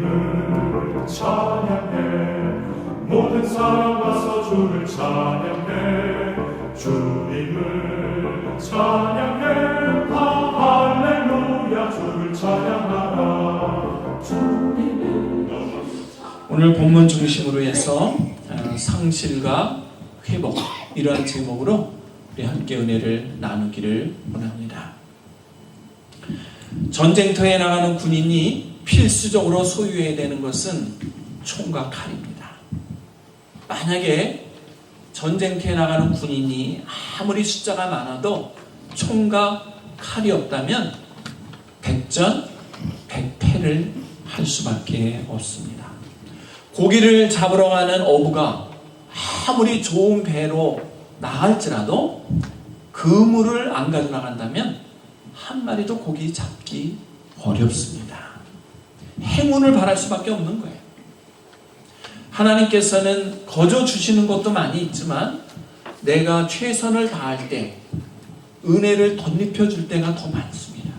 주님을 찬양해. 모든 사람 와서 주를 찬양해. 주님을 찬양해. 할렐루야. 주를 찬양하라. 오늘 본문 중심으로 해서 상실과 회복, 이러한 제목으로 우리 함께 은혜를 나누기를 원합니다. 전쟁터에 나가는 군인이 필수적으로 소유해야 되는 것은 총과 칼입니다. 만약에 전쟁터에 나가는 군인이 아무리 숫자가 많아도 총과 칼이 없다면 백전백패를 할 수밖에 없습니다. 고기를 잡으러 가는 어부가 아무리 좋은 배로 나갈지라도 그물을 안 가져 나간다면 한 마리도 고기 잡기 어렵습니다. 행운을 바랄 수밖에 없는 거예요. 하나님께서는 거저 주시는 것도 많이 있지만 내가 최선을 다할 때 은혜를 덧입혀 줄 때가 더 많습니다.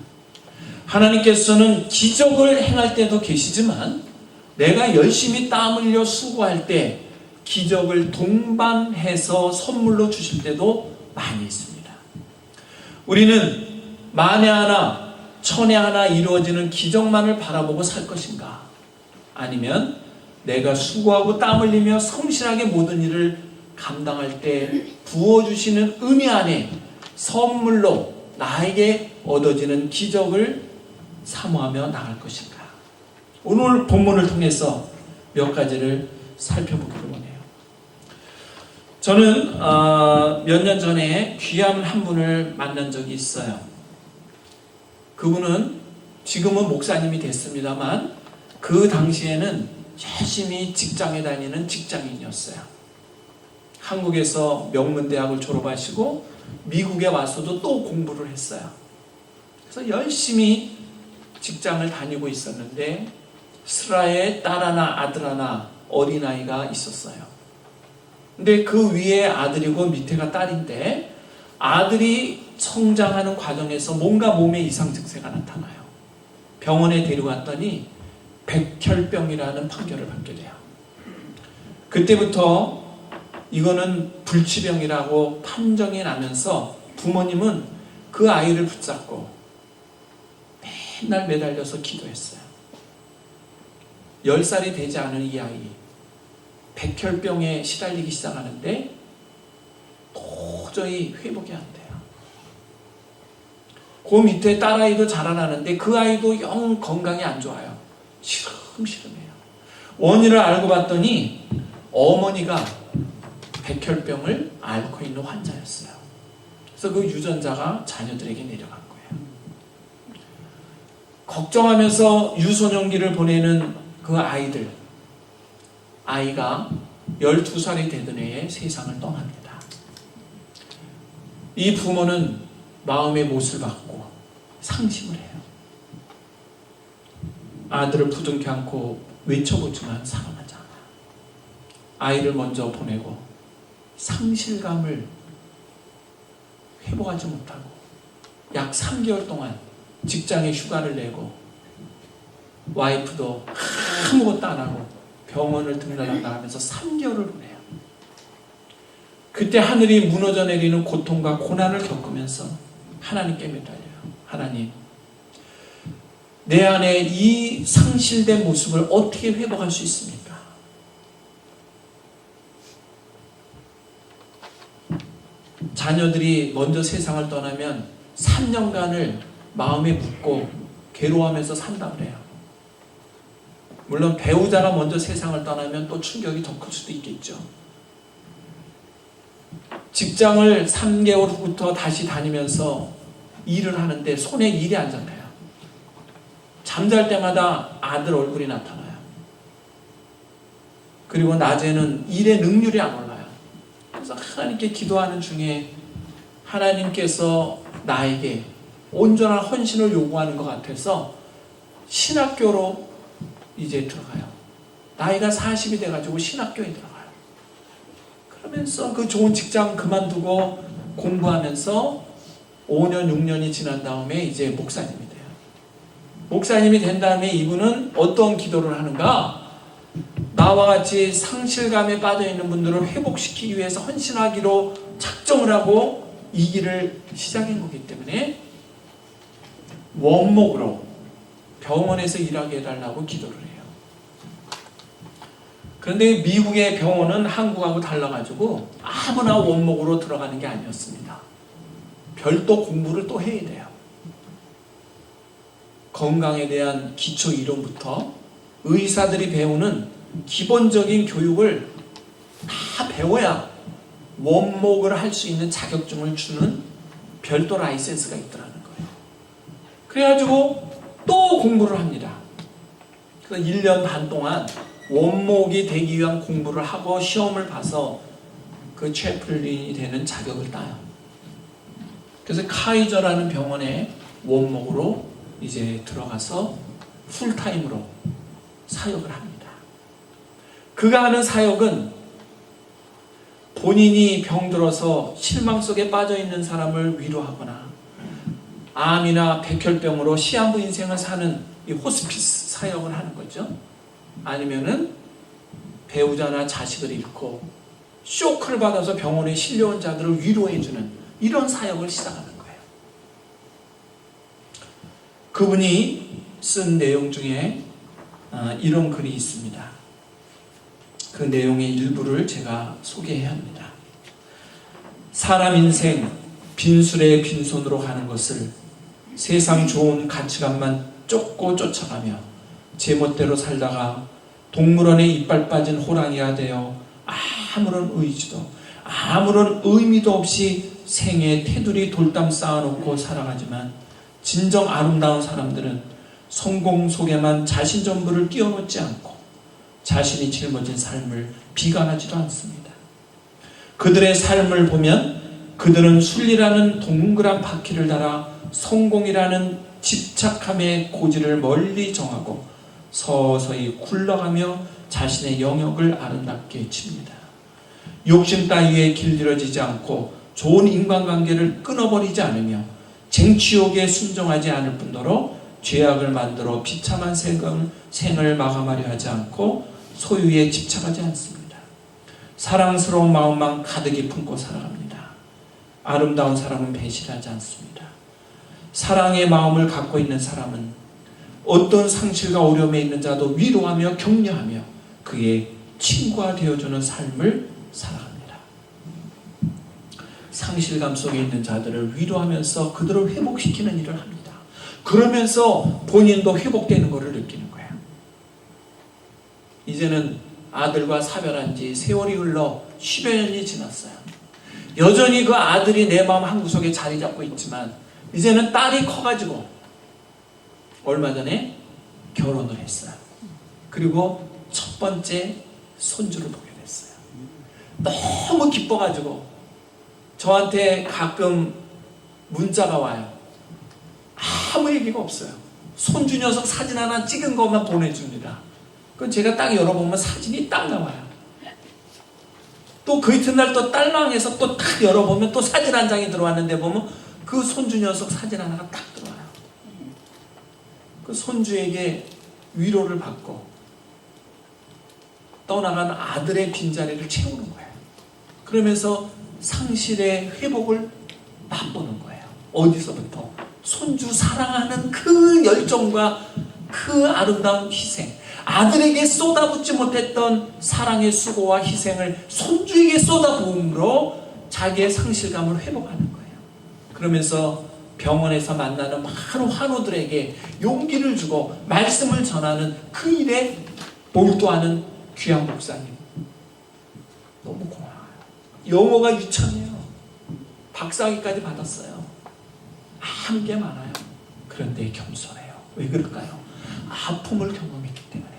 하나님께서는 기적을 행할 때도 계시지만 내가 열심히 땀 흘려 수고할 때 기적을 동반해서 선물로 주실 때도 많이 있습니다. 우리는 만에 하나, 천에 하나 이루어지는 기적만을 바라보고 살 것인가? 아니면 내가 수고하고 땀 흘리며 성실하게 모든 일을 감당할 때 부어주시는 은혜 안에 선물로 나에게 얻어지는 기적을 사모하며 나갈 것인가? 오늘 본문을 통해서 몇 가지를 살펴보기를 원해요. 저는 몇 년 전에 귀한 한 분을 만난 적이 있어요. 그분은 지금은 목사님이 됐습니다만 그 당시에는 열심히 직장에 다니는 직장인이었어요. 한국에서 명문대학을 졸업하시고 미국에 와서도 또 공부를 했어요. 그래서 열심히 직장을 다니고 있었는데 스라에 딸 하나 아들 하나 어린아이가 있었어요. 근데 그 위에 아들이고 밑에가 딸인데 아들이 성장하는 과정에서 뭔가 몸에 이상 증세가 나타나요. 병원에 데려갔더니 백혈병이라는 판결을 받게 돼요. 그때부터 이거는 불치병이라고 판정이 나면서 부모님은 그 아이를 붙잡고 맨날 매달려서 기도했어요. 10살이 되지 않은 이 아이 백혈병에 시달리기 시작하는데 도저히 회복이 안 돼요. 그 밑에 딸아이도 자라나는데 그 아이도 영 건강이 안 좋아요. 시름시름해요. 원인을 알고 봤더니 어머니가 백혈병을 앓고 있는 환자였어요. 그래서 그 유전자가 자녀들에게 내려간 거예요. 걱정하면서 유소년기를 보내는 그 아이가 12살이 되던 해에 세상을 떠납니다. 이 부모는 마음의 못을 받고 상심을 해요. 아들을 부둥켜 안고 외쳐보지만 살아나지 않아요. 아이를 먼저 보내고 상실감을 회복하지 못하고 약 3개월 동안 직장에 휴가를 내고 와이프도 아무것도 안 하고 병원을 들러갔다 하면서 3개월을 보내요. 그때 하늘이 무너져 내리는 고통과 고난을 겪으면서 하나님께 매달려요. 하나님, 내 안에 이 상실된 모습을 어떻게 회복할 수 있습니까? 자녀들이 먼저 세상을 떠나면 3년간을 마음에 묻고 괴로워하면서 산다고 그래요. 물론 배우자가 먼저 세상을 떠나면 또 충격이 더 클 수도 있겠죠. 직장을 3개월 후부터 다시 다니면서 일을 하는데 손에 일이 안 잡혀요. 잠잘 때마다 아들 얼굴이 나타나요. 그리고 낮에는 일의 능률이 안 올라요. 그래서 하나님께 기도하는 중에 하나님께서 나에게 온전한 헌신을 요구하는 것 같아서 신학교로 이제 들어가요. 나이가 40이 돼가지고 신학교에 들어가요. 그러면서 그 좋은 직장 그만두고 공부하면서 5년, 6년이 지난 다음에 이제 목사님이 돼요. 목사님이 된 다음에 이분은 어떤 기도를 하는가? 나와 같이 상실감에 빠져있는 분들을 회복시키기 위해서 헌신하기로 작정을 하고 이 길을 시작한 거기 때문에 원목으로 병원에서 일하게 해달라고 기도를 해요. 그런데 미국의 병원은 한국하고 달라가지고 아무나 원목으로 들어가는 게 아니었습니다. 별도 공부를 또 해야 돼요. 건강에 대한 기초 이론부터 의사들이 배우는 기본적인 교육을 다 배워야 원목을 할 수 있는 자격증을 주는 별도 라이센스가 있더라는 거예요. 그래가지고 또 공부를 합니다. 그래서 1년 반 동안 원목이 되기 위한 공부를 하고 시험을 봐서 그 채플린이 되는 자격을 따요. 그래서 카이저라는 병원에 원목으로 이제 들어가서 풀타임으로 사역을 합니다. 그가 하는 사역은 본인이 병들어서 실망 속에 빠져있는 사람을 위로하거나 암이나 백혈병으로 시한부 인생을 사는 이 호스피스 사역을 하는 거죠. 아니면은 배우자나 자식을 잃고 쇼크를 받아서 병원에 실려온 자들을 위로해주는 이런 사역을 시작하는 거예요. 그분이 쓴 내용 중에 이런 글이 있습니다. 그 내용의 일부를 제가 소개해야 합니다. 사람 인생 빈술에 빈손으로 가는 것을 세상 좋은 가치관만 쫓고 쫓아가며 제멋대로 살다가 동물원에 이빨 빠진 호랑이가 되어 아무런 의지도 아무런 의미도 없이 생에 테두리 돌담 쌓아놓고 살아가지만 진정 아름다운 사람들은 성공 속에만 자신 전부를 끼워놓지 않고 자신이 짊어진 삶을 비관하지도 않습니다. 그들의 삶을 보면 그들은 순리라는 동그란 바퀴를 달아 성공이라는 집착함의 고지를 멀리 정하고 서서히 굴러가며 자신의 영역을 아름답게 칩니다. 욕심 따위에 길들여지지 않고 좋은 인간관계를 끊어버리지 않으며 쟁취욕에 순종하지 않을 뿐더러 죄악을 만들어 비참한 생을 마감하려 하지 않고 소유에 집착하지 않습니다. 사랑스러운 마음만 가득히 품고 살아갑니다. 아름다운 사람은 배신하지 않습니다. 사랑의 마음을 갖고 있는 사람은 어떤 상실과 어려움에 있는 자도 위로하며 격려하며 그의 친구가 되어주는 삶을 살아갑니다. 상실감 속에 있는 자들을 위로하면서 그들을 회복시키는 일을 합니다. 그러면서 본인도 회복되는 것을 느끼는 거예요. 이제는 아들과 사별한 지 세월이 흘러 10여 년이 지났어요. 여전히 그 아들이 내 마음 한구석에 자리 잡고 있지만 이제는 딸이 커가지고 얼마 전에 결혼을 했어요. 그리고 첫 번째 손주를 보게 됐어요. 너무 기뻐가지고 저한테 가끔 문자가 와요. 아무 얘기가 없어요. 손주 녀석 사진 하나 찍은 것만 보내줍니다. 그건 제가 딱 열어보면 사진이 딱 나와요. 또 그 이튿날 또 딸망해서 또 딱 열어보면 또 사진 한 장이 들어왔는데 보면 그 손주 녀석 사진 하나가 딱 들어와요. 그 손주에게 위로를 받고 떠나간 아들의 빈자리를 채우는 거예요. 그러면서 상실의 회복을 맛보는 거예요. 어디서부터? 손주 사랑하는 그 열정과 그 아름다운 희생, 아들에게 쏟아붓지 못했던 사랑의 수고와 희생을 손주에게 쏟아부음으로 자기의 상실감을 회복하는 거예요. 그러면서 병원에서 만나는 많은 환우들에게 용기를 주고 말씀을 전하는 그 일에 몰두하는 귀한 목사님, 너무 고마워요. 영어가 유창해요. 박사학위까지 받았어요. 하는 게 많아요. 그런데 겸손해요. 왜 그럴까요? 아픔을 경험했기 때문에.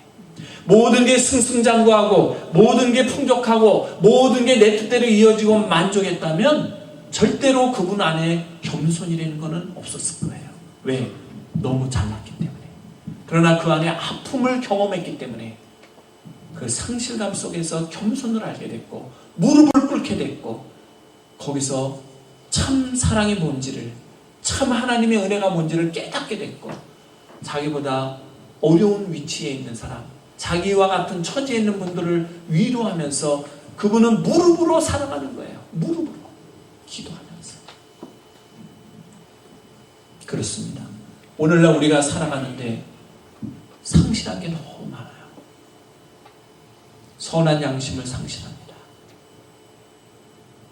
모든 게 승승장구하고 모든 게 풍족하고 모든 게 내 뜻대로 이어지고 만족했다면 절대로 그분 안에 겸손이라는 것은 없었을 거예요. 왜? 너무 잘났기 때문에. 그러나 그 안에 아픔을 경험했기 때문에 그 상실감 속에서 겸손을 알게 됐고 무릎을 꿇게 됐고 거기서 참 사랑이 뭔지를, 참 하나님의 은혜가 뭔지를 깨닫게 됐고 자기보다 어려운 위치에 있는 사람, 자기와 같은 처지에 있는 분들을 위로하면서 그분은 무릎으로 살아가는 거예요. 무릎으로 기도하면서. 그렇습니다. 오늘날 우리가 살아가는데 상실한 게 너무 많아요. 선한 양심을 상실합니다.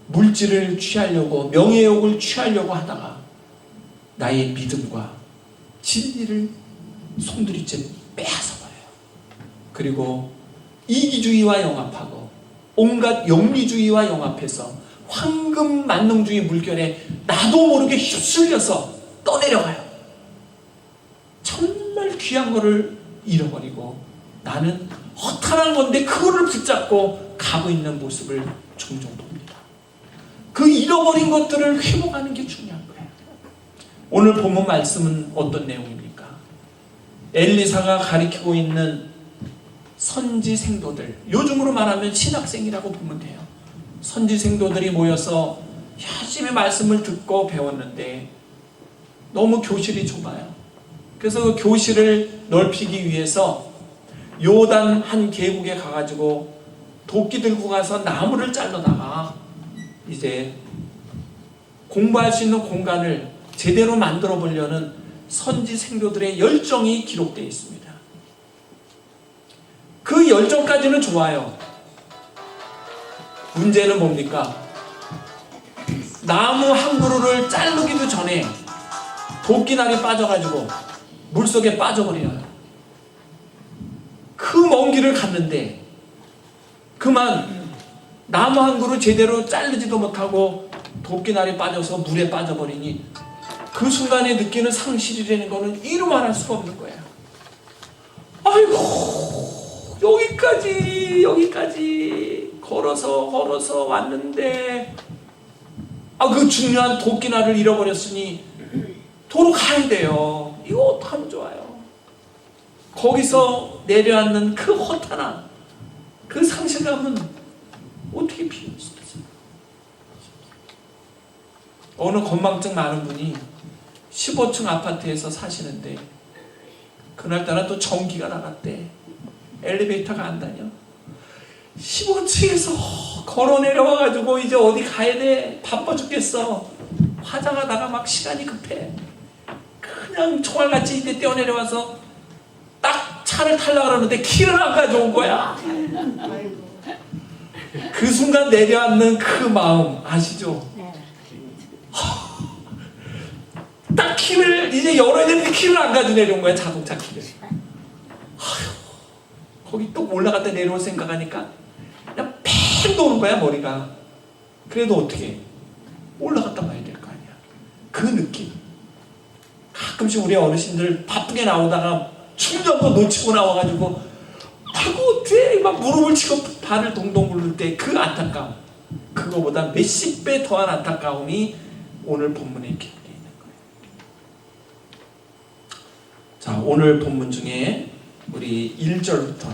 물질을 취하려고, 명예욕을 취하려고 하다가 나의 믿음과 진리를 송두리째 빼앗아버려요. 그리고 이기주의와 영합하고 온갖 영리주의와 영합해서 황금 만능주의 물결에 나도 모르게 휩쓸려서 떠내려가요. 정말 귀한 거를 잃어버리고 나는 허탄한 건데 그거를 붙잡고 가고 있는 모습을 종종 봅니다. 그 잃어버린 것들을 회복하는 게 중요한 거예요. 오늘 본문 말씀은 어떤 내용입니까? 엘리사가 가리키고 있는 선지 생도들, 요즘으로 말하면 신학생이라고 보면 돼요. 선지 생도들이 모여서 열심히 말씀을 듣고 배웠는데 너무 교실이 좁아요. 그래서 그 교실을 넓히기 위해서 요단 한 계곡에 가가지고 도끼 들고 가서 나무를 잘라다가 이제 공부할 수 있는 공간을 제대로 만들어 보려는 선지 생도들의 열정이 기록되어 있습니다. 그 열정까지는 좋아요. 문제는 뭡니까? 나무 한 그루를 자르기도 전에 도끼날이 빠져가지고 물속에 빠져버려요. 그 먼 길을 갔는데 그만 나무 한 그루 제대로 자르지도 못하고 도끼날이 빠져서 물에 빠져버리니 그 순간에 느끼는 상실이라는 거는 이루 말할 수가 없는 거예요. 아이고, 여기까지 걸어서 왔는데 그 중요한 도끼날을 잃어버렸으니 도로 가야 돼요. 이거 어떡하면 좋아요. 거기서 내려앉는 그 허탄함, 그 상실감은 어떻게 비울 수 있어요? 어느 건망증 많은 분이 15층 아파트에서 사시는데 그날따라 또 전기가 나갔대. 엘리베이터가 안 다녀. 15층에서 걸어 내려와가지고 이제 어디 가야 돼. 바빠 죽겠어. 화장하다가 막 시간이 급해. 그냥 총알같이 이제 뛰어내려와서 딱 차를 타려고 그러는데 키를 안 가져온 거야. 그 순간 내려앉는 그 마음 아시죠? 딱 키를 이제 열어야 되는데 키를 안 가지고 내려온 거야. 자동차 키를. 거기 또 올라갔다 내려올 생각하니까 그냥 팽 도는 거야 머리가. 그래도 어떻게 올라갔다 와야 될 거 아니야. 그 느낌. 가끔씩 우리 어르신들 바쁘게 나오다가 충전도 놓치고 나와가지고 아이고 어떡해 막 무릎을 치고 발을 동동 굴릴 때 그 안타까움, 그거보다 몇십 배 더한 안타까움이 오늘 본문에 기록되어 있는 거예요. 자, 오늘 본문 중에 우리 1절부터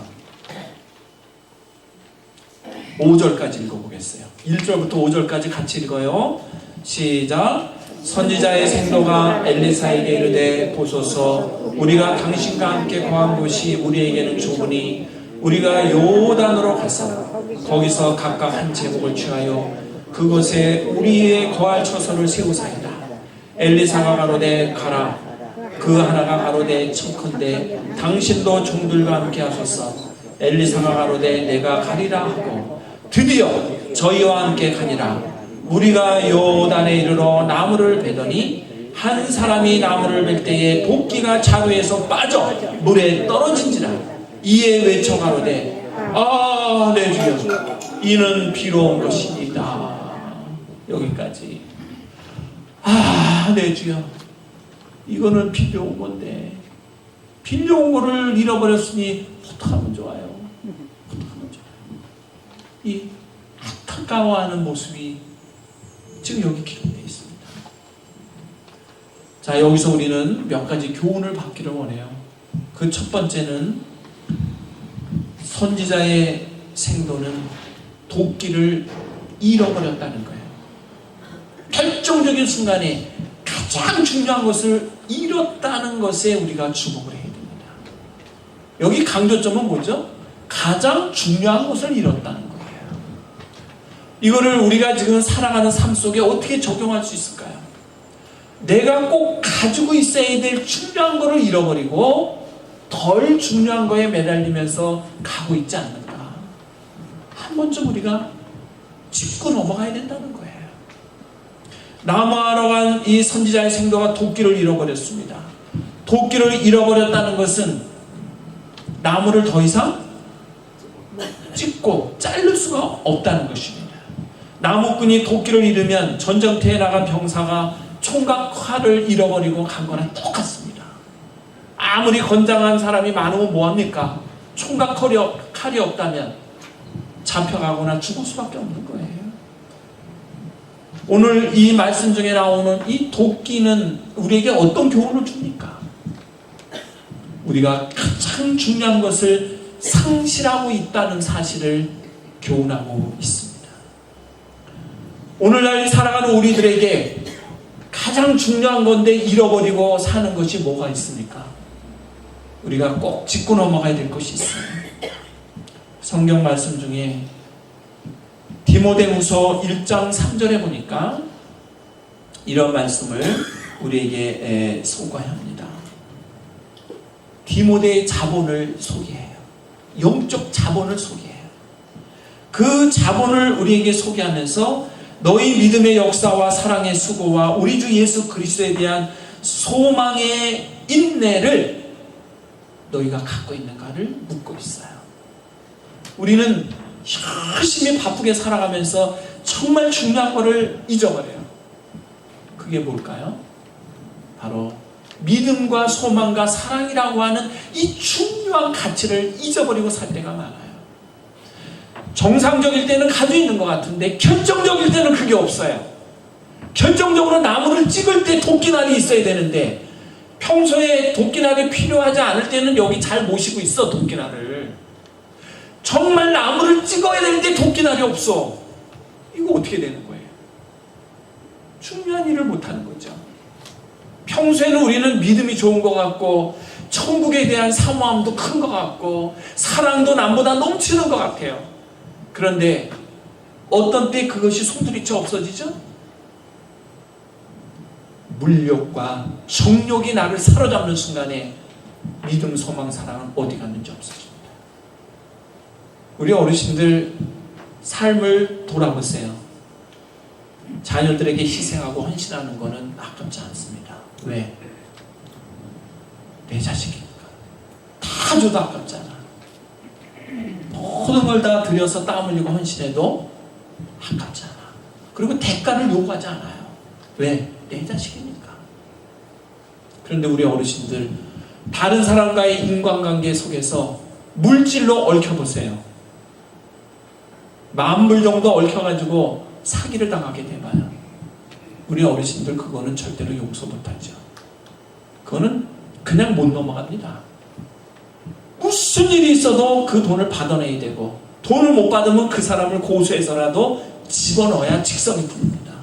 5절까지 읽어보겠어요. 1절부터 5절까지 같이 읽어요. 시작. 선지자의 생도가 엘리사에게 이르되 보소서 우리가 당신과 함께 거한 곳이 우리에게는 좁으니 우리가 요단으로 가서 거기서 각각 한 제목을 취하여 그곳에 우리의 거할 처소를 세우사이다. 엘리사가 가로되 가라. 그 하나가 가로되 청컨대 당신도 종들과 함께 하소서. 엘리사가 가로되 내가 가리라 하고 드디어 저희와 함께 가니라. 우리가 요단에 이르러 나무를 베더니 한 사람이 나무를 벨 때에 도끼가 자루에서 빠져 물에 떨어진지라. 이에 외쳐 가로되 내 주여 이는 비로 온 것이니이다. 여기까지. 내 주여 이거는 빌려온 건데 빌려온 거를 잃어버렸으니 어떡하면 좋아요. 어떡하면 좋아요. 이 안타까워하는 모습이 지금 여기 기록되어 있습니다. 자, 여기서 우리는 몇 가지 교훈을 받기를 원해요. 그 첫 번째는 선지자의 생도는 도끼를 잃어버렸다는 거예요. 결정적인 순간에 가장 중요한 것을 잃었다는 것에 우리가 주목을 해야 됩니다. 여기 강조점은 뭐죠? 가장 중요한 것을 잃었다는 거예요. 이거를 우리가 지금 살아가는 삶 속에 어떻게 적용할 수 있을까요? 내가 꼭 가지고 있어야 될 중요한 것을 잃어버리고 덜 중요한 거에 매달리면서 가고 있지 않는가. 한 번쯤 우리가 짚고 넘어가야 된다는 거예요. 나무하러 간 이 선지자의 생도가 도끼를 잃어버렸습니다. 도끼를 잃어버렸다는 것은 나무를 더 이상 찢고 자를 수가 없다는 것입니다. 나무꾼이 도끼를 잃으면 전쟁터에 나간 병사가 총각 칼을 잃어버리고 간 거랑 똑같습니다. 아무리 건장한 사람이 많으면 뭐합니까? 총각 칼이 없다면 잡혀가거나 죽을 수밖에 없는 거예요. 오늘 이 말씀 중에 나오는 이 도끼는 우리에게 어떤 교훈을 줍니까? 우리가 가장 중요한 것을 상실하고 있다는 사실을 교훈하고 있습니다. 오늘날 살아가는 우리들에게 가장 중요한 건데 잃어버리고 사는 것이 뭐가 있습니까? 우리가 꼭 짚고 넘어가야 될 것이 있어요. 성경 말씀 중에 디모데후서 1장 3절에 보니까 이런 말씀을 우리에게 소개합니다. 디모데의 자본을 소개해요. 영적 자본을 소개해요. 그 자본을 우리에게 소개하면서 너희 믿음의 역사와 사랑의 수고와 우리 주 예수 그리스도에 대한 소망의 인내를 너희가 갖고 있는가를 묻고 있어요. 우리는 열심히 바쁘게 살아가면서 정말 중요한 것을 잊어버려요. 그게 뭘까요? 바로 믿음과 소망과 사랑이라고 하는 이 중요한 가치를 잊어버리고 살 때가 많아요. 정상적일 때는 가지고 있는 것 같은데 결정적일 때는 그게 없어요. 결정적으로 나무를 찍을 때 도끼날이 있어야 되는데 평소에 도끼날이 필요하지 않을 때는 여기 잘 모시고 있어. 도끼날을 정말 나무를 찍어야 되는데 도끼날이 없어. 이거 어떻게 되는 거예요? 중요한 일을 못하는 거죠. 평소에는 우리는 믿음이 좋은 것 같고 천국에 대한 사모함도 큰 것 같고 사랑도 남보다 넘치는 것 같아요. 그런데 어떤 때 그것이 손들이쳐 없어지죠? 물욕과 정욕이 나를 사로잡는 순간에 믿음, 소망, 사랑은 어디 갔는지 없어집니다. 우리 어르신들 삶을 돌아보세요. 자녀들에게 희생하고 헌신하는 것은 아깝지 않습니다. 왜? 내 자식이니까. 다 줘도 아깝잖아. 모든 걸 다 들여서 땀 흘리고 헌신해도 아깝잖아. 그리고 대가를 요구하지 않아요. 왜? 내 자식이니까. 그런데 우리 어르신들 다른 사람과의 인간관계 속에서 물질로 얽혀보세요. 만불 정도 얽혀가지고 사기를 당하게 돼봐요. 우리 어르신들 그거는 절대로 용서 못하죠. 그거는 그냥 못 넘어갑니다. 무슨 일이 있어도 그 돈을 받아내야 되고 돈을 못 받으면 그 사람을 고소해서라도 집어넣어야 직성이 풀립니다.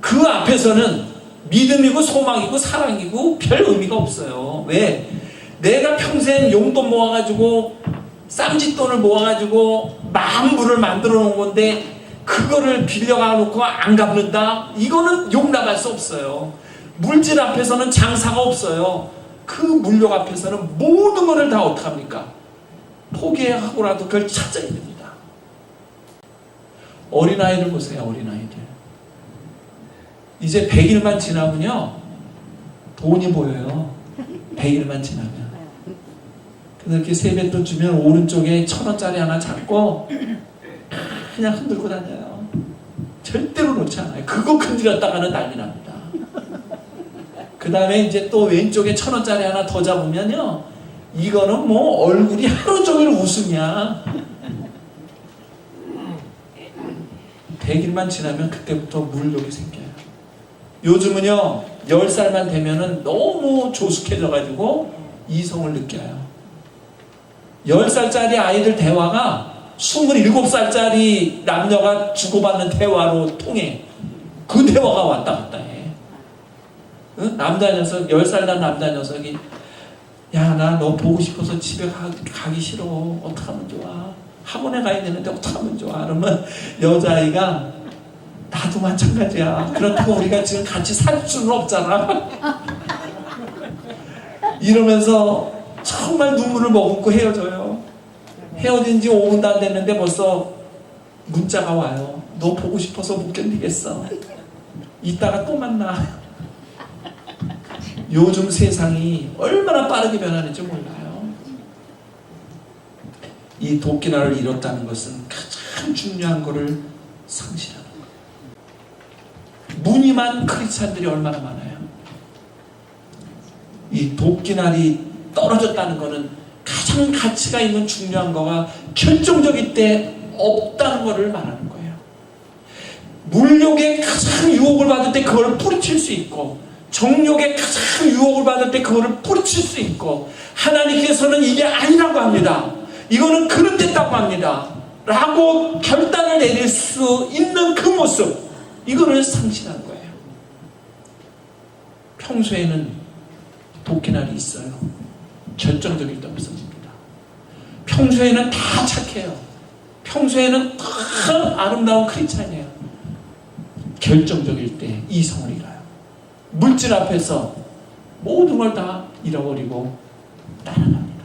그 앞에서는 믿음이고 소망이고 사랑이고 별 의미가 없어요. 왜? 내가 평생 용돈 모아가지고 쌈짓돈을 모아가지고 만불을 만들어 놓은 건데 그거를 빌려가 놓고 안 갚는다? 이거는 용납할 수 없어요. 물질 앞에서는 장사가 없어요. 그 물욕 앞에서는 모든 것을 다 어떡합니까? 포기하고라도 그걸 찾아야 됩니다. 어린아이들 보세요. 어린아이들 이제 100일만 지나면요 돈이 보여요. 100일만 지나면. 그래서 이렇게 세뱃돈 주면 오른쪽에 1,000원짜리 하나 잡고 그냥 흔들고 다녀요. 절대로 놓지 않아요. 그거 건드렸다가는 난리 납니다. 그 다음에 이제 또 왼쪽에 1,000원짜리 하나 더 잡으면요 이거는 뭐 얼굴이 하루 종일 웃음이야. 100일만 지나면 그때부터 물욕이 생겨요. 요즘은요 10살만 되면은 너무 조숙해져가지고 이성을 느껴요. 10살짜리 아이들 대화가 27살짜리 남녀가 주고받는 대화로 통해. 그 대화가 왔다 갔다 해. 남자 녀석, 10살 난 남자 녀석이 야, 나 너 보고 싶어서 집에 가기 싫어. 어떡하면 좋아? 학원에 가야 되는데 어떡하면 좋아? 그러면 여자아이가 나도 마찬가지야. 그렇다고 우리가 지금 같이 살 수는 없잖아. 이러면서 정말 눈물을 머금고 헤어져요. 헤어진 지 5분도 안 됐는데 벌써 문자가 와요. 너 보고 싶어서 못 견디겠어. 이따가 또 만나. 요즘 세상이 얼마나 빠르게 변하는지 몰라요. 이 도끼날을 잃었다는 것은 가장 중요한 것을 상실하는 거예요. 무늬만 크리스찬들이 얼마나 많아요. 이 도끼날이 떨어졌다는 것은 가장 가치가 있는 중요한 거가 결정적일 때 없다는 것을 말하는 거예요. 물욕에 가장 유혹을 받을 때 그걸 뿌리칠 수 있고, 정욕에 가장 유혹을 받을 때 그거를 뿌리칠 수 있고, 하나님께서는 이게 아니라고 합니다. 이거는 그릇됐다고 합니다. 라고 결단을 내릴 수 있는 그 모습, 이거를 상실한 거예요. 평소에는 도끼날이 있어요. 결정적일 때 없어집니다. 평소에는 다 착해요. 평소에는 다 아름다운 크리스찬이에요. 결정적일 때 이성을 잃어요. 물질 앞에서 모든 걸 다 잃어버리고 따라갑니다.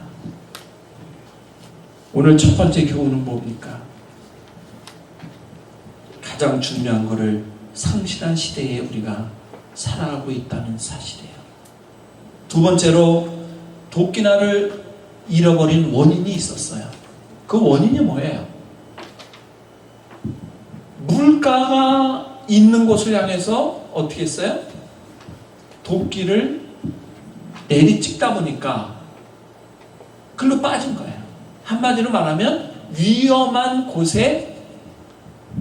오늘 첫 번째 교훈은 뭡니까? 가장 중요한 것을 상실한 시대에 우리가 살아가고 있다는 사실이에요. 두 번째로 도끼날을 잃어버린 원인이 있었어요. 그 원인이 뭐예요? 물가가 있는 곳을 향해서 어떻게 했어요? 도끼를 내리찍다 보니까 글로 빠진 거예요. 한마디로 말하면 위험한 곳에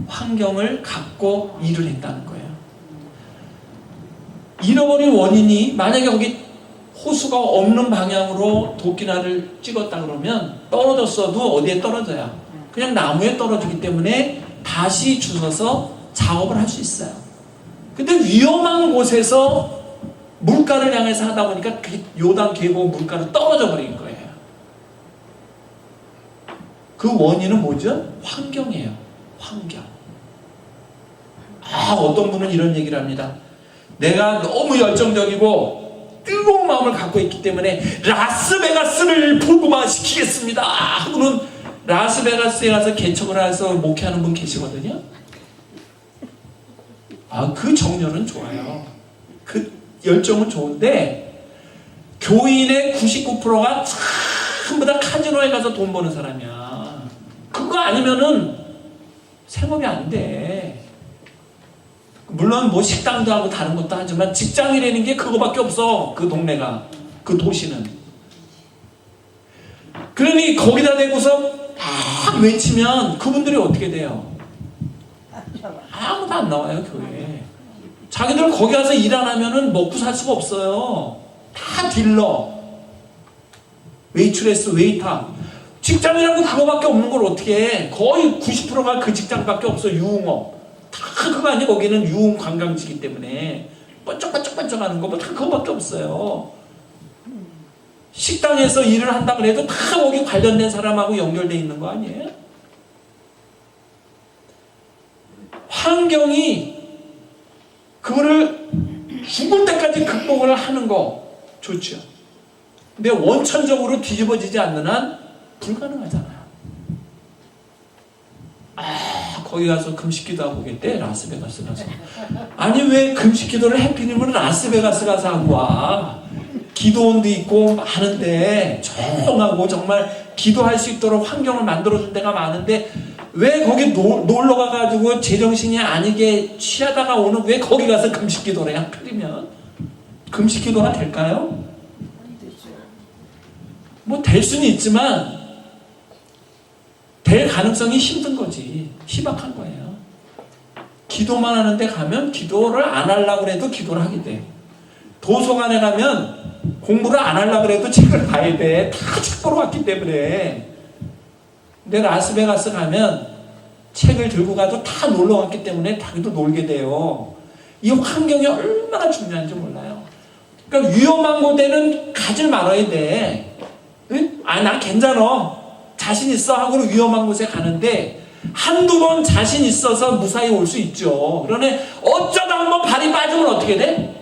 환경을 갖고 일을 했다는 거예요. 잃어버린 원인이 만약에 거기 호수가 없는 방향으로 도끼날을 찍었다 그러면 떨어졌어도 어디에 떨어져요? 그냥 나무에 떨어지기 때문에 다시 주워서 작업을 할 수 있어요. 근데 위험한 곳에서 물가를 향해서 하다 보니까 요단 계곡 물가로 떨어져 버린 거예요. 그 원인은 뭐죠? 환경이에요. 환경. 어떤 분은 이런 얘기를 합니다. 내가 너무 열정적이고 뜨거운 마음을 갖고 있기 때문에 라스베가스를 불구마시키겠습니다 하고는 라스베가스에 가서 개척을 해서 목회하는 분 계시거든요. 그 정열은 좋아요. 그 열정은 좋은데 교인의 99%가 전부 다 카지노에 가서 돈 버는 사람이야. 그거 아니면은 생업이 안 돼. 물론 뭐 식당도 하고 다른 것도 하지만 직장이라는 게 그거밖에 없어. 그 동네가, 그 도시는. 그러니 거기다 대고서 막 외치면 그분들이 어떻게 돼요? 아무도 안 나와요, 교회에. 자기들 거기 가서 일 안 하면은 먹고 살 수가 없어요. 다 딜러, 웨이트레스, 웨이터. 직장이라고 그거밖에 없는 걸 어떻게 해? 거의 90%가 그 직장밖에 없어. 유흥업. 다 그거 아니고 거기는 유흥 관광지기 때문에 번쩍번쩍번쩍 하는 거 뭐 다 그거밖에 없어요. 식당에서 일을 한다 그래도 다 거기 관련된 사람하고 연결되어 있는 거 아니에요? 환경이 그거를 죽을 때까지 극복을 하는 거 좋죠. 근데 원천적으로 뒤집어지지 않는 한 불가능하잖아요. 거기 가서 금식기도 하고 오겠대. 라스베가스 가서. 아니 왜 금식기도를 해피님은 라스베가스 가서 하고 와. 기도원도 있고 많은데 조용하고 정말 기도할 수 있도록 환경을 만들어준 데가 많은데 왜 거기 놀러 가가지고 제정신이 아니게 취하다가 오는 왜 거기 가서 금식기도를 해? 하필이면 금식기도가 될까요? 뭐 될 수는 있지만 될 가능성이 힘든 거지. 희박한 거예요. 기도만 하는데 가면 기도를 안 하려고 해도 기도를 하게 돼. 도서관에 가면 공부를 안 하려고 해도 책을 봐야 돼. 다 책 보러 갔기 때문에. 근데 라스베가스 가면 책을 들고 가도 다 놀러 갔기 때문에 자기도 놀게 돼요. 이 환경이 얼마나 중요한지 몰라요. 그러니까 위험한 곳에는 가지 말아야 돼. 응? 아, 나 괜찮아. 자신 있어 하고 위험한 곳에 가는데 한두 번 자신 있어서 무사히 올 수 있죠. 그러네 어쩌다 한번 발이 빠지면 어떻게 돼?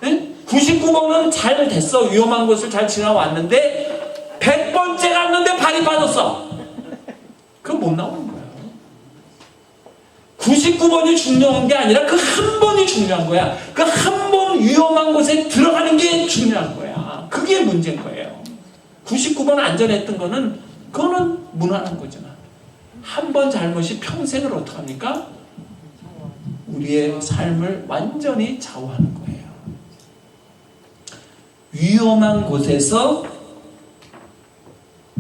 응? 99번은 잘 됐어. 위험한 곳을 잘 지나왔는데 100번째 갔는데 발이 빠졌어. 그건 못 나오는 거야. 99번이 중요한 게 아니라 그 한 번이 중요한 거야. 그 한 번 위험한 곳에 들어가는 게 중요한 거야. 그게 문제인 거예요. 99번 안전했던 거는 그거는 무난한 거잖아. 한 번 잘못이 평생을 어떡합니까? 우리의 삶을 완전히 좌우하는 거예요. 위험한 곳에서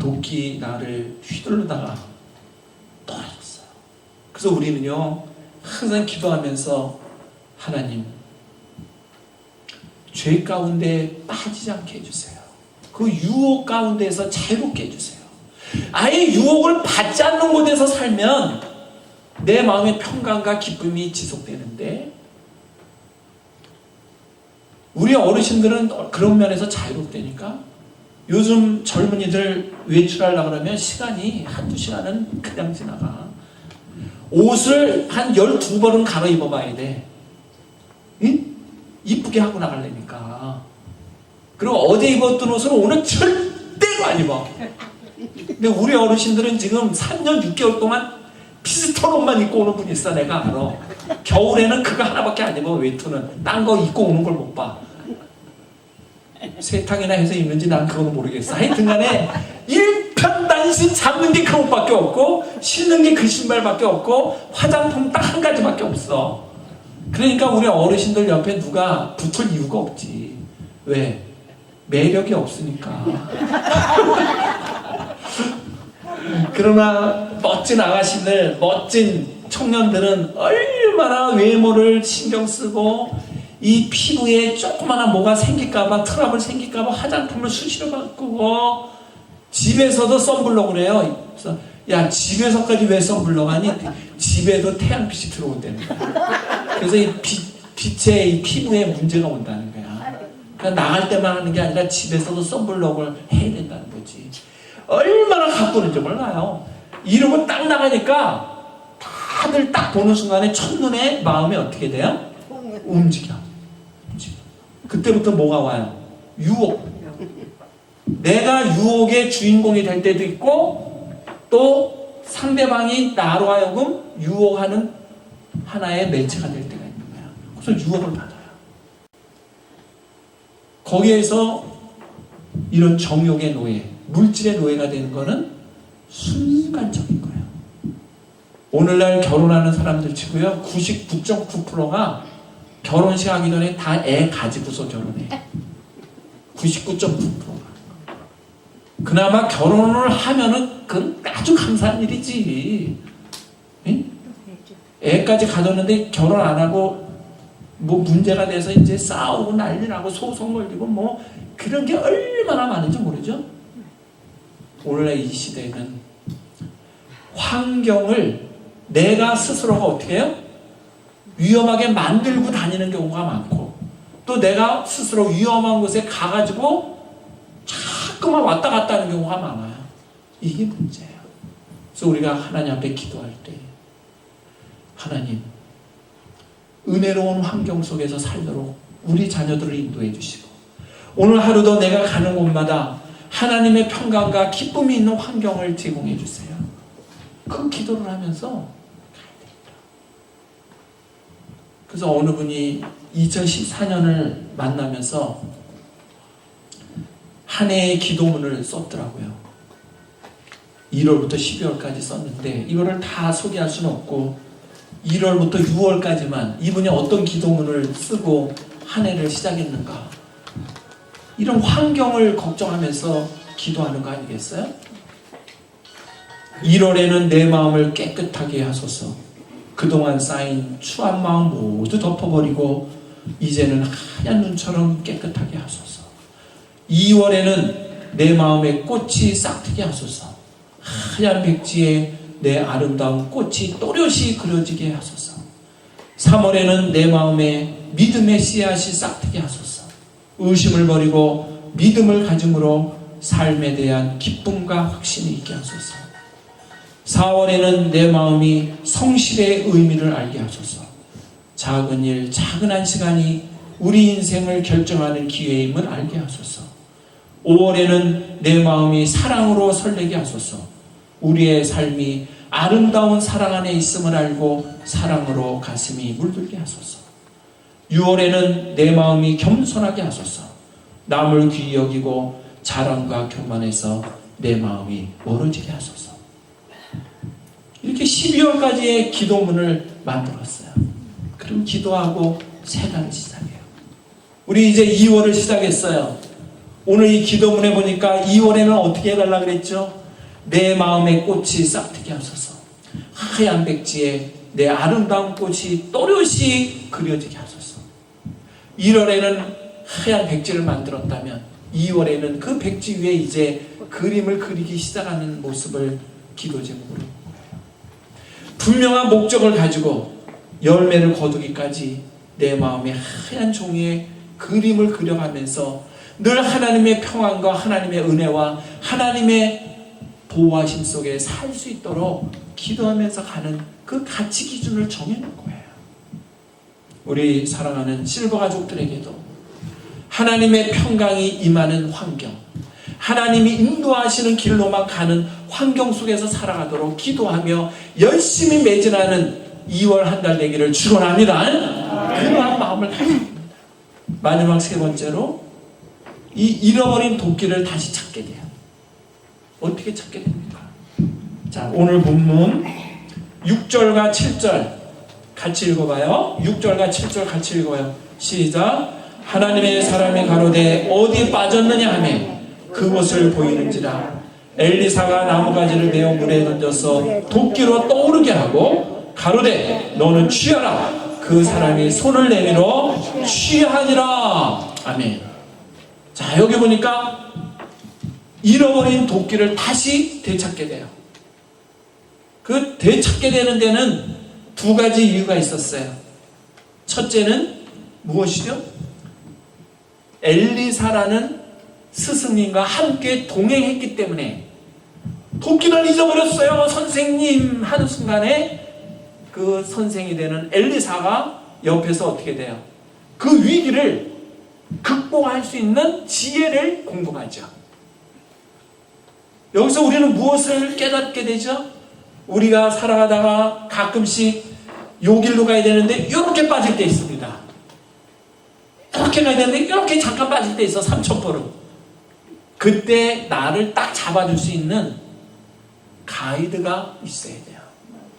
도끼 나를 휘둘르다가 떨어졌어요. 그래서 우리는요 항상 기도하면서 하나님 죄 가운데 빠지지 않게 해주세요. 그 유혹 가운데에서 자유롭게 해주세요. 아예 유혹을 받지 않는 곳에서 살면 내 마음의 평강과 기쁨이 지속되는데 우리 어르신들은 그런 면에서 자유롭다니까. 요즘 젊은이들 외출하려고 그러면 시간이 한두 시간은 그냥 지나가. 옷을 한 12벌은 갈아입어 봐야 돼. 응? 이쁘게 하고 나가려니까. 그리고 어제 입었던 옷을 오늘 절대로 안 입어. 근데 우리 어르신들은 지금 3년 6개월 동안 비슷한 옷만 입고 오는 분이 있어. 내가 알아. 겨울에는 그거 하나밖에 안 입어. 외투는 딴 거 입고 오는 걸 못 봐. 세탁이나 해서 입는지 난 그건 모르겠어. 하여튼 간에 일편단심 잡는 게 그 옷밖에 없고 신는 게 그 신발밖에 없고 화장품 딱 한 가지밖에 없어. 그러니까 우리 어르신들 옆에 누가 붙을 이유가 없지. 왜? 매력이 없으니까. 그러나 멋진 아가씨들, 멋진 청년들은 얼마나 외모를 신경 쓰고 이 피부에 조그마한 뭐가 생길까봐, 트러블 생길까봐 화장품을 수시로 바꾸고 집에서도 선블록을 해요. 그래서 야, 집에서까지 왜 선블록 하니? 집에도 태양빛이 들어온다는 거야. 그래서 이 빛에 이 피부에 문제가 온다는 거야. 그러니까 나갈 때만 하는 게 아니라 집에서도 선블록을 해야 된다는 거지. 얼마나 가꾸는지 몰라요. 이러고 딱 나가니까 다들 딱 보는 순간에 첫눈에 마음이 어떻게 돼요? 움직여. 그때부터 뭐가 와요? 유혹. 내가 유혹의 주인공이 될 때도 있고 또 상대방이 나로 하여금 유혹하는 하나의 매체가 될 때가 있는 거야. 그래서 유혹을 받아요. 거기에서 이런 정욕의 노예, 물질의 노예가 되는 거는 순간적인 거예요. 오늘날 결혼하는 사람들 치고요 99.9%가 결혼식 하기 전에 다 애 가지고서 결혼해. 99.9%가. 그나마 결혼을 하면은 그건 아주 감사한 일이지. 응? 애까지 가졌는데 결혼 안 하고 뭐 문제가 돼서 이제 싸우고 난리 나고 소송 걸리고 뭐 그런 게 얼마나 많은지 모르죠? 오늘날 이 시대에는 환경을 내가 스스로가 어떻게 해요? 위험하게 만들고 다니는 경우가 많고 또 내가 스스로 위험한 곳에 가가지고 자꾸만 왔다 갔다 하는 경우가 많아요. 이게 문제예요. 그래서 우리가 하나님 앞에 기도할 때 하나님 은혜로운 환경 속에서 살도록 우리 자녀들을 인도해 주시고 오늘 하루도 내가 가는 곳마다 하나님의 평강과 기쁨이 있는 환경을 제공해 주세요. 그 기도를 하면서 그래서 어느 분이 2014년을 만나면서 한 해의 기도문을 썼더라고요. 1월부터 12월까지 썼는데 이거를 다 소개할 수는 없고 1월부터 6월까지만 이분이 어떤 기도문을 쓰고 한 해를 시작했는가 이런 환경을 걱정하면서 기도하는 거 아니겠어요? 1월에는 내 마음을 깨끗하게 하소서. 그동안 쌓인 추한 마음 모두 덮어버리고 이제는 하얀 눈처럼 깨끗하게 하소서. 2월에는 내 마음의 꽃이 싹트게 하소서. 하얀 백지에 내 아름다운 꽃이 또렷이 그려지게 하소서. 3월에는 내 마음에 믿음의 씨앗이 싹트게 하소서. 의심을 버리고 믿음을 가짐으로 삶에 대한 기쁨과 확신이 있게 하소서. 4월에는 내 마음이 성실의 의미를 알게 하소서. 작은 일, 작은 한 시간이 우리 인생을 결정하는 기회임을 알게 하소서. 5월에는 내 마음이 사랑으로 설레게 하소서. 우리의 삶이 아름다운 사랑 안에 있음을 알고 사랑으로 가슴이 물들게 하소서. 6월에는 내 마음이 겸손하게 하소서. 남을 귀히 여기고 자랑과 교만에서 내 마음이 멀어지게 하소서. 이렇게 12월까지의 기도문을 만들었어요. 그럼 기도하고 새 달을 시작해요. 우리 이제 2월을 시작했어요. 오늘 이 기도문에 보니까 2월에는 어떻게 해달라 그랬죠? 내 마음의 꽃이 싹트게 하소서. 하얀 백지에 내 아름다운 꽃이 또렷이 그려지게 하소서. 1월에는 하얀 백지를 만들었다면 2월에는 그 백지 위에 이제 그림을 그리기 시작하는 모습을 기도 제목으로 본 거예요. 분명한 목적을 가지고 열매를 거두기까지 내 마음의 하얀 종이에 그림을 그려가면서 늘 하나님의 평안과 하나님의 은혜와 하나님의 보호하심 속에 살 수 있도록 기도하면서 가는 그 가치 기준을 정해놓은 거예요. 우리 사랑하는 실버 가족들에게도 하나님의 평강이 임하는 환경, 하나님이 인도하시는 길로만 가는 환경 속에서 살아가도록 기도하며 열심히 매진하는 2월 한 달 되기를 축원합니다. 그러한 마음을 가져야 됩니다. 마지막 세 번째로 이 잃어버린 도끼를 다시 찾게 돼요. 어떻게 찾게 됩니까? 자, 오늘 본문 6절과 7절 같이 읽어봐요. 6절과 7절 같이 읽어요. 시작. 하나님의 사람이 가로되 어디 빠졌느냐 하매 그곳을 보이는지라. 엘리사가 나무가지를 베어 물에 던져서 도끼로 떠오르게 하고 가로되 너는 취하라. 그 사람이 손을 내밀어 취하니라. 아멘. 자, 여기 보니까 잃어버린 도끼를 다시 되찾게 돼요. 그 되찾게 되는 데는 두 가지 이유가 있었어요. 첫째는 무엇이죠? 엘리사라는 스승님과 함께 동행했기 때문에 도끼를 잊어버렸어요 선생님 하는 순간에 그 선생이 되는 엘리사가 옆에서 어떻게 돼요? 그 위기를 극복할 수 있는 지혜를 공급하죠. 여기서 우리는 무엇을 깨닫게 되죠? 우리가 살아가다가 가끔씩 요 길로 가야 되는데 이렇게 빠질 때 있습니다. 이렇게 가야 되는데 이렇게 잠깐 빠질 때 있어. 3,000%. 그때 나를 딱 잡아줄 수 있는 가이드가 있어야 돼요.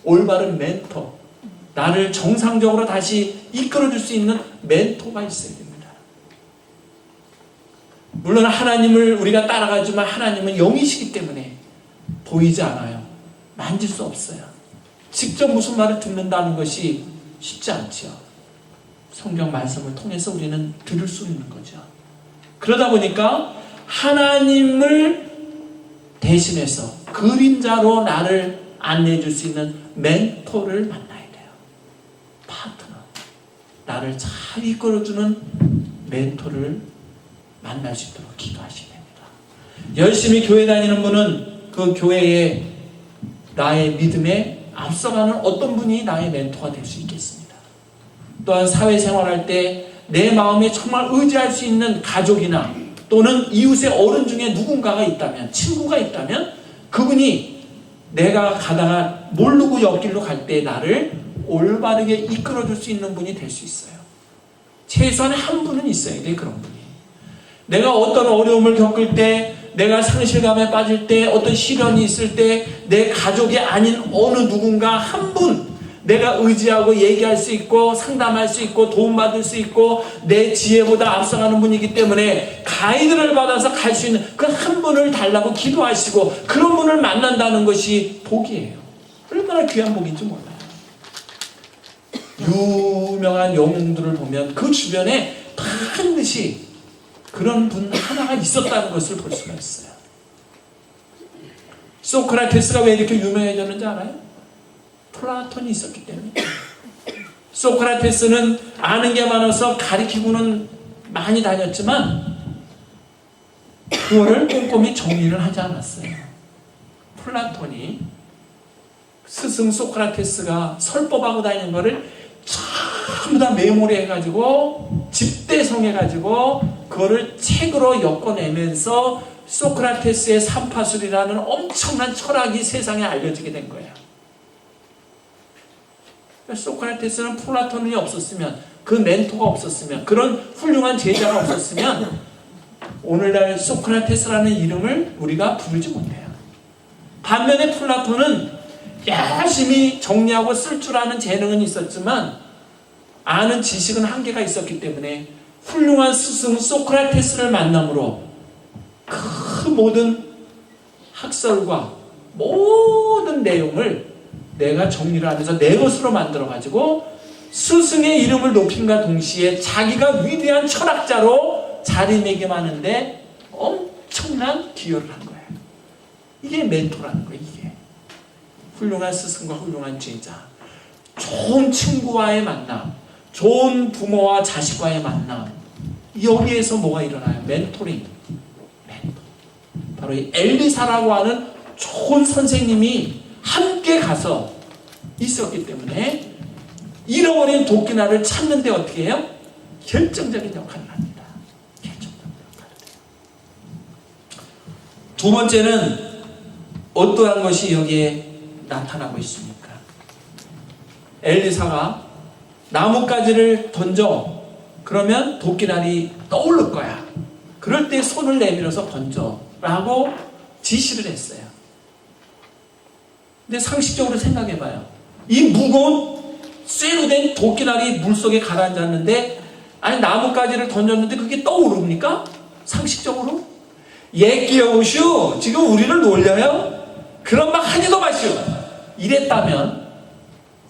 올바른 멘토, 나를 정상적으로 다시 이끌어줄 수 있는 멘토가 있어야 됩니다. 물론 하나님을 우리가 따라가지만 하나님은 영이시기 때문에 보이지 않아요. 만질 수 없어요. 직접 무슨 말을 듣는다는 것이 쉽지 않죠. 성경 말씀을 통해서 우리는 들을 수 있는 거죠. 그러다 보니까 하나님을 대신해서 그림자로 나를 안내해 줄 수 있는 멘토를 만나야 돼요. 파트너. 나를 잘 이끌어주는 멘토를 만날 수 있도록 기도하셔야 됩니다. 열심히 교회 다니는 분은 그 교회에 나의 믿음에 앞서가는 어떤 분이 나의 멘토가 될 수 있겠습니다. 또한 사회생활할 때 내 마음에 정말 의지할 수 있는 가족이나 또는 이웃의 어른 중에 누군가가 있다면, 친구가 있다면 그분이 내가 가다가 모르고 옆길로 갈 때 나를 올바르게 이끌어줄 수 있는 분이 될 수 있어요. 최소한 한 분은 있어야 돼. 그런 분이. 내가 어떤 어려움을 겪을 때, 내가 상실감에 빠질 때, 어떤 시련이 있을 때 내 가족이 아닌 어느 누군가 한 분, 내가 의지하고 얘기할 수 있고 상담할 수 있고 도움받을 수 있고 내 지혜보다 앞서가는 분이기 때문에 가이드를 받아서 갈 수 있는 그 한 분을 달라고 기도하시고 그런 분을 만난다는 것이 복이에요. 얼마나 귀한 복인지 몰라요. 유명한 영웅들을 보면 그 주변에 반드시 그런 분 하나가 있었다는 것을 볼 수가 있어요. 소크라테스가 왜 이렇게 유명해졌는지 알아요? 플라톤이 있었기 때문에. 소크라테스는 아는 게 많아서 가리키고는 많이 다녔지만 그거를 꼼꼼히 정리를 하지 않았어요. 플라톤이 스승 소크라테스가 설법하고 다니는 거를 전부 다 메모리해가지고 집대성해가지고 그거를 책으로 엮어내면서 소크라테스의 삼파술이라는 엄청난 철학이 세상에 알려지게 된 거예요. 소크라테스는 플라톤이 없었으면, 그 멘토가 없었으면, 그런 훌륭한 제자가 없었으면 오늘날 소크라테스라는 이름을 우리가 부르지 못해요. 반면에 플라톤은 열심히 정리하고 쓸 줄 아는 재능은 있었지만 아는 지식은 한계가 있었기 때문에 훌륭한 스승 소크라테스를 만남으로 그 모든 학설과 모든 내용을 내가 정리를 하면서 내 것으로 만들어가지고 스승의 이름을 높임과 동시에 자기가 위대한 철학자로 자리매김하는데 엄청난 기여를 한 거예요. 이게 멘토라는 거예요. 이게 훌륭한 스승과 훌륭한 제자, 좋은 친구와의 만남, 좋은 부모와 자식과의 만남, 여기에서 뭐가 일어나요? 멘토링. 바로 이 엘리사라고 하는 좋은 선생님이 함께 가서 있었기 때문에 잃어버린 도끼나를 찾는데 어떻게 해요? 결정적인 역할을 합니다. 결정적인 역할을 해요. 두 번째는 어떠한 것이 여기에 나타나고 있습니까? 엘리사가 나뭇가지를 던져, 그러면 도끼날이 떠오를 거야. 그럴 때 손을 내밀어서 던져 라고 지시를 했어요. 근데 상식적으로 생각해봐요. 이 무거운 쇠로 된 도끼날이 물속에 가라앉았는데, 아니 나뭇가지를 던졌는데 그게 떠오릅니까? 상식적으로? 예끼여우슈, 지금 우리를 놀려요? 그런 말 하지도 마시오. 이랬다면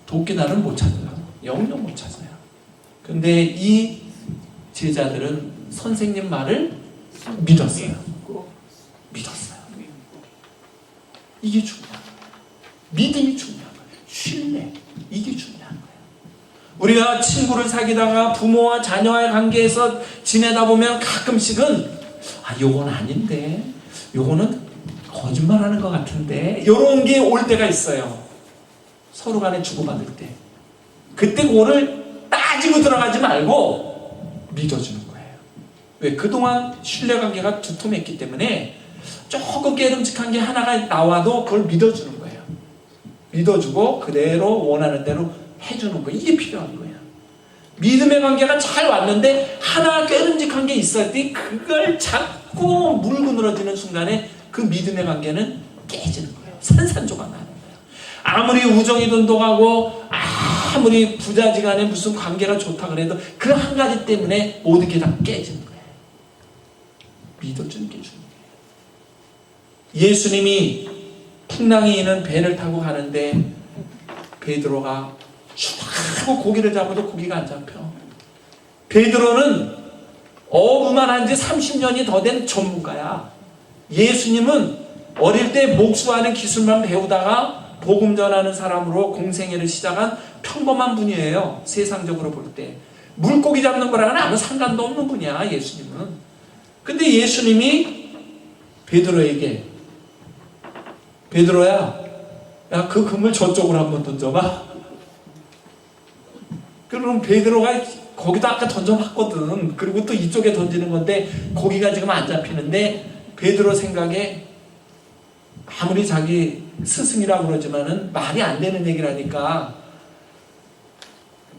도끼날은 못 찾아요. 영영 못 찾아요. 근데 이 제자들은 선생님 말을 믿었어요. 이게 중요한 거예요. 믿음이 중요한 거예요. 신뢰, 이게 중요한 거예요. 우리가 친구를 사귀다가 부모와 자녀와의 관계에서 지내다 보면 가끔씩은 요건 아닌데, 요거는 거짓말하는 것 같은데, 요런 게 올 때가 있어요. 서로 간에 주고받을 때. 그때 그거를 따지고 들어가지 말고 믿어주는 거예요. 왜? 그동안 신뢰관계가 두툼했기 때문에 조금 깨름직한 게 하나가 나와도 그걸 믿어주는 거예요. 믿어주고 그대로 원하는 대로 해주는 거예요. 이게 필요한 거예요. 믿음의 관계가 잘 왔는데 하나 깨름직한 게 있을 때 그걸 자꾸 물고 늘어지는 순간에 그 믿음의 관계는 깨지는 거예요. 산산조각 나는 거예요. 아무리 우정이 돈독하고 아무리 부자지간에 무슨 관계가 좋다 그래도 그 한 가지 때문에 모든 게 다 깨지는 거예요. 믿어주는 게 중요해요. 예수님이 풍랑이 있는 배를 타고 가는데 베드로가 쭉 고기를 잡아도 고기가 안 잡혀. 베드로는 어부만 한 지 30년이 더 된 전문가야. 예수님은 어릴 때 목수하는 기술만 배우다가 복음 전하는 사람으로 공생애를 시작한 평범한 분이에요. 세상적으로 볼 때. 물고기 잡는 거랑은 아무 상관도 없는 분이야, 예수님은. 근데 예수님이 베드로에게, 베드로야, 야, 그 그물 저쪽으로 한번 던져봐. 그럼 베드로가 거기도 아까 던져봤거든. 그리고 또 이쪽에 던지는 건데 고기가 지금 안 잡히는데, 베드로 생각에 아무리 자기 스승이라고 그러지만은 말이 안 되는 얘기를 하니까,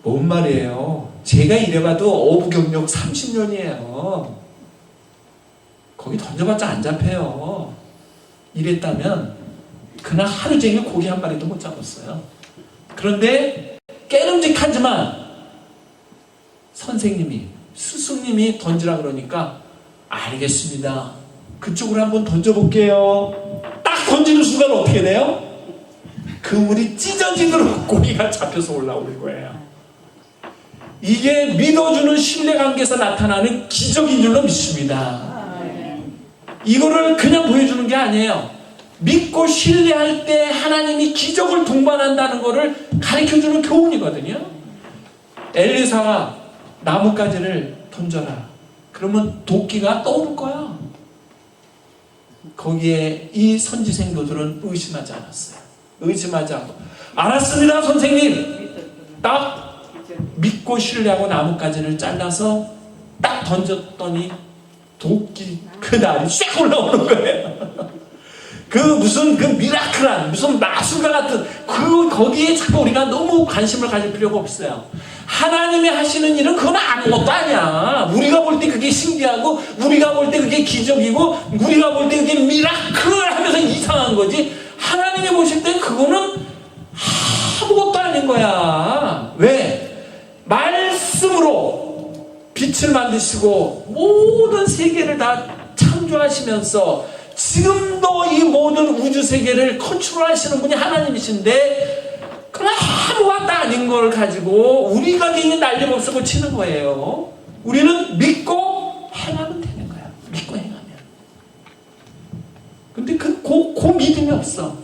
뭔 말이에요? 제가 이래봐도 어부 경력 30년이에요. 거기 던져봤자 안 잡혀요. 이랬다면 그날 하루 종일 고기 한 마리도 못 잡았어요. 그런데 깨름직하지만 선생님이, 스승님이 던지라 그러니까 알겠습니다. 그쪽으로 한번 던져볼게요. 딱 던지는 순간 어떻게 돼요? 그물이 찢어지도록 고기가 잡혀서 올라오는 거예요. 이게 믿어주는 신뢰관계에서 나타나는 기적인 줄로 믿습니다. 이거를 그냥 보여주는 게 아니에요. 믿고 신뢰할 때 하나님이 기적을 동반한다는 것을 가르쳐주는 교훈이거든요. 엘리사가 나뭇가지를 던져라. 그러면 도끼가 떠오를 거야. 거기에 이 선지생도들은 의심하지 않았어요. 의심하지 않고 알았습니다 선생님. 딱 믿고 신뢰하고 나뭇가지를 잘라서 딱 던졌더니 도끼 그날이 쫙 올라오는 거예요. 그 무슨 그 미라클한 무슨 마술가 같은 거기에 자꾸 우리가 너무 관심을 가질 필요가 없어요. 하나님이 하시는 일은 그건 아무것도 아니야. 우리가 볼 때 그게 신기하고 우리가 볼 때 그게 기적이고 우리가 볼 때 그게 미라클 하면서 이상한 거지. 하나님이 보실 때 그거는 아무것도 아닌 거야. 왜? 말씀으로 빛을 만드시고 모든 세계를 다 창조하시면서 지금도 이 모든 우주 세계를 컨트롤하시는 분이 하나님이신데 그럼 아무것도 아닌 걸 가지고 우리가 괜히 난리법석을 치는 거예요. 우리는 믿고 행하면 되는 거야. 믿고 행하면. 근데 그 믿음이 없어.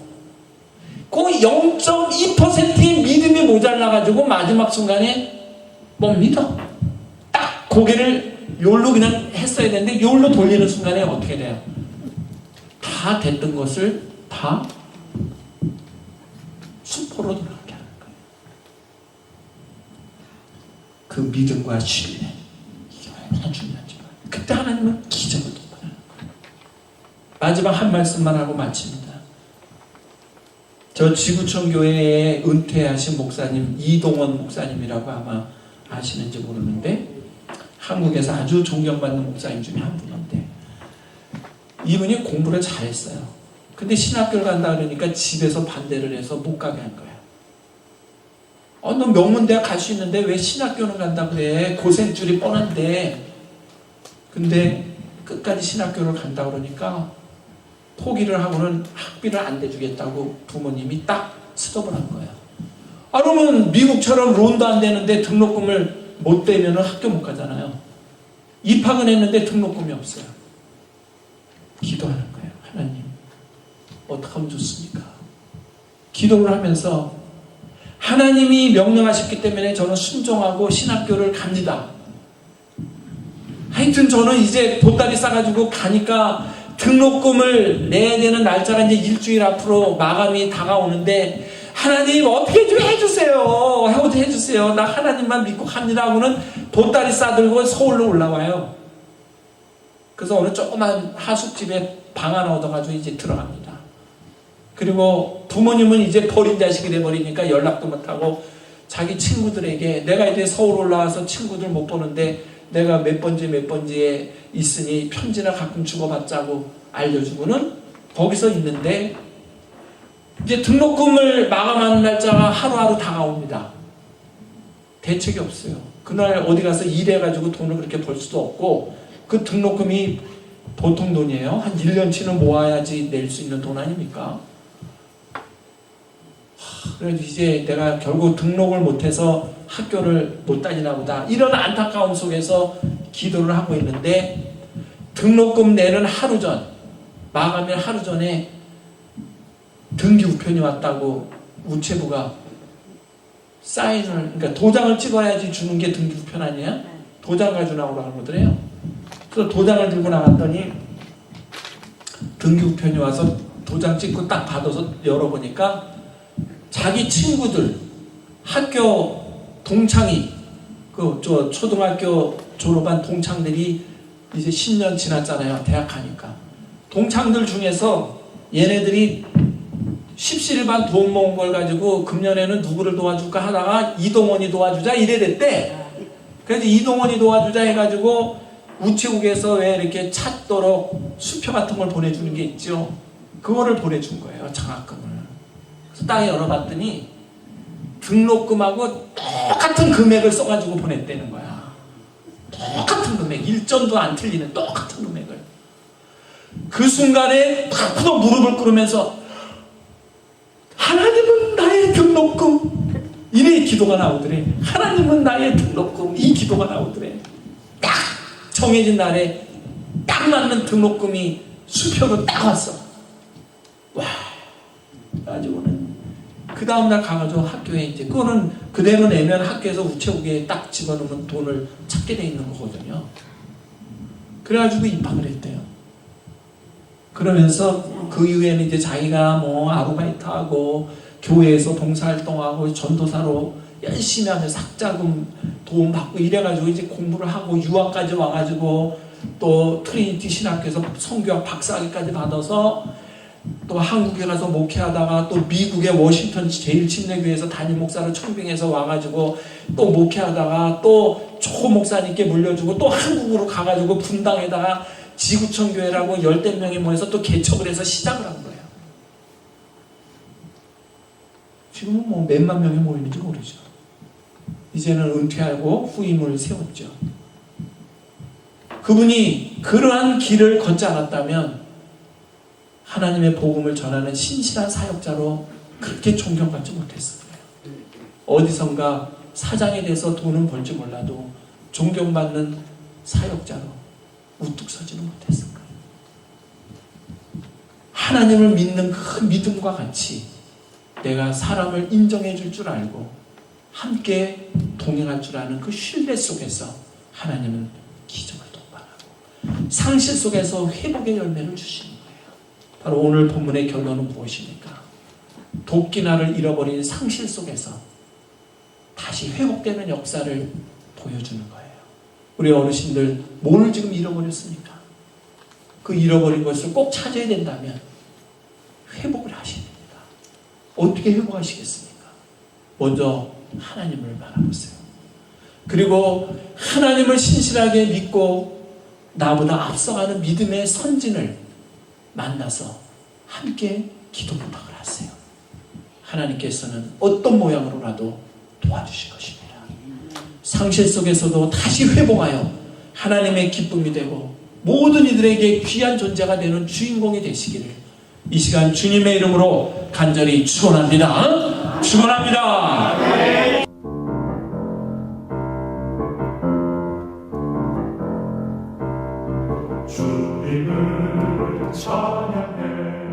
그 0.2%의 믿음이 모자라가지고 마지막 순간에 못 믿어. 딱 고개를 요로 그냥 했어야 되는데 요로 돌리는 순간에 어떻게 돼요? 다 됐던 것을 다 수포로 돌아가게 하는 거예요. 그 믿음과 신뢰, 이게 얼마나 중요한지 몰라요. 그때 하나님은 기적을 돌아가는 거예요. 마지막 한 말씀만 하고 마칩니다. 저 지구촌 교회에 은퇴하신 목사님 이동원 목사님이라고 아마 아시는지 모르는데 한국에서 아주 존경받는 목사님 중에 한 분인데 이분이 공부를 잘했어요. 근데 신학교를 간다 그러니까 집에서 반대를 해서 못 가게 한 거예요. 너 명문대학 갈 수 있는데 왜 신학교는 간다 그래? 고생줄이 뻔한데. 근데 끝까지 신학교를 간다 그러니까 포기를 하고는 학비를 안 대주겠다고 부모님이 딱 스톱을 한 거예요. 그러면 미국처럼 론도 안 되는데 등록금을 못 대면 학교 못 가잖아요. 입학은 했는데 등록금이 없어요. 기도하는 거예요. 하나님 어떻게 하면 좋습니까? 기도를 하면서 하나님이 명령하셨기 때문에 저는 순종하고 신학교를 갑니다. 하여튼 저는 이제 보따리 싸가지고 가니까 등록금을 내야 되는 날짜가 이제 일주일 앞으로 마감이 다가오는데 하나님 어떻게 좀 해주세요. 어떻게 해주세요. 나 하나님만 믿고 갑니다 하고는 보따리 싸들고 서울로 올라와요. 그래서 어느 조그만 하숙집에 방 하나 얻어가지고 이제 들어갑니다. 그리고 부모님은 이제 버린 자식이 돼버리니까 연락도 못하고 자기 친구들에게 내가 이제 서울 올라와서 친구들 못 보는데 내가 몇 번지에 있으니 편지나 가끔 주고받자고 알려주고는 거기서 있는데 이제 등록금을 마감하는 날짜가 하루하루 다가옵니다. 대책이 없어요. 그날 어디 가서 일해가지고 돈을 그렇게 벌 수도 없고 그 등록금이 보통 돈이에요. 한 1년치는 모아야지 낼 수 있는 돈 아닙니까? 그래서 이제 내가 결국 등록을 못해서 학교를 못 다니나 보다. 이런 안타까움 속에서 기도를 하고 있는데 등록금 내는 하루 전, 마감일 하루 전에 등기 우편이 왔다고 우체부가 사인을, 그러니까 도장을 찍어야지 주는 게 등기 우편 아니야? 도장 가지고 나오라고 그러더래요. 그래서 도장을 들고 나갔더니 등기 우편이 와서 도장 찍고 딱 받아서 열어보니까 자기 친구들, 학교 동창이, 저 초등학교 졸업한 동창들이 이제 10년 지났잖아요. 대학 가니까. 동창들 중에서 얘네들이 십시일반 돈 모은 걸 가지고 금년에는 누구를 도와줄까 하다가 이동원이 도와주자 이래 됐대. 그래서 이동원이 도와주자 해가지고 우체국에서 왜 이렇게 찾도록 수표 같은 걸 보내주는 게 있죠. 그거를 보내준 거예요. 장학금을. 그래서 딱 열어봤더니 등록금하고 똑같은 금액을 써가지고 보냈다는 거야. 똑같은 금액, 일전도 안 틀리는 똑같은 금액을. 그 순간에 탁 무릎을 꿇으면서 하나님은 나의 등록금, 이래 기도가 나오더래. 하나님은 나의 등록금, 이 기도가 나오더래. 딱 정해진 날에 딱 맞는 등록금이 수표로 딱 왔어. 와, 가지고는 그 다음날 가가지고 학교에 이제 그거는 그대로 내면 학교에서 우체국에 딱 집어넣으면 돈을 찾게 돼 있는 거거든요. 그래가지고 입학을 했대요. 그러면서 그 이후에는 이제 자기가 뭐 아르바이트하고 교회에서 봉사활동하고 전도사로 열심히 하면서 학자금 도움받고 이래가지고 이제 공부를 하고 유학까지 와가지고 또 트리니티 신학교에서 성교학 박사학위까지 받아서 또 한국에 가서 목회하다가 또 미국의 워싱턴 제1침례교회에서 담임 목사로 청빙해서 와가지고 또 목회하다가 또 초목사님께 물려주고 또 한국으로 가가지고 분당에다가 지구촌 교회라고 10명이 모여서 또 개척을 해서 시작을 한 거예요. 지금은 뭐 몇만 명이 모이는지 모르죠. 이제는 은퇴하고 후임을 세웠죠. 그분이 그러한 길을 걷지 않았다면 하나님의 복음을 전하는 신실한 사역자로 그렇게 존경받지 못했을 거예요. 어디선가 사장에 대해서 돈은 벌지 몰라도 존경받는 사역자로 우뚝 서지는 못했을 거예요. 하나님을 믿는 그 믿음과 같이 내가 사람을 인정해 줄 줄 알고 함께 동행할 줄 아는 그 신뢰 속에서 하나님은 기적을 동반하고 상실 속에서 회복의 열매를 주시는 거예요. 바로 오늘 본문의 결론은 무엇입니까? 도끼나를 잃어버린 상실 속에서 다시 회복되는 역사를 보여주는 거예요. 우리 어르신들 뭘 지금 잃어버렸습니까? 그 잃어버린 것을 꼭 찾아야 된다면 회복을 하셔야 됩니다. 어떻게 회복하시겠습니까? 먼저 하나님을 바라보세요. 그리고 하나님을 신실하게 믿고 나보다 앞서가는 믿음의 선진을 만나서 함께 기도 부탁을 하세요. 하나님께서는 어떤 모양으로라도 도와주실 것입니다. 상실 속에서도 다시 회복하여 하나님의 기쁨이 되고 모든 이들에게 귀한 존재가 되는 주인공이 되시기를 이 시간 주님의 이름으로 간절히 축원합니다. 축원합니다. 주님을 찬양해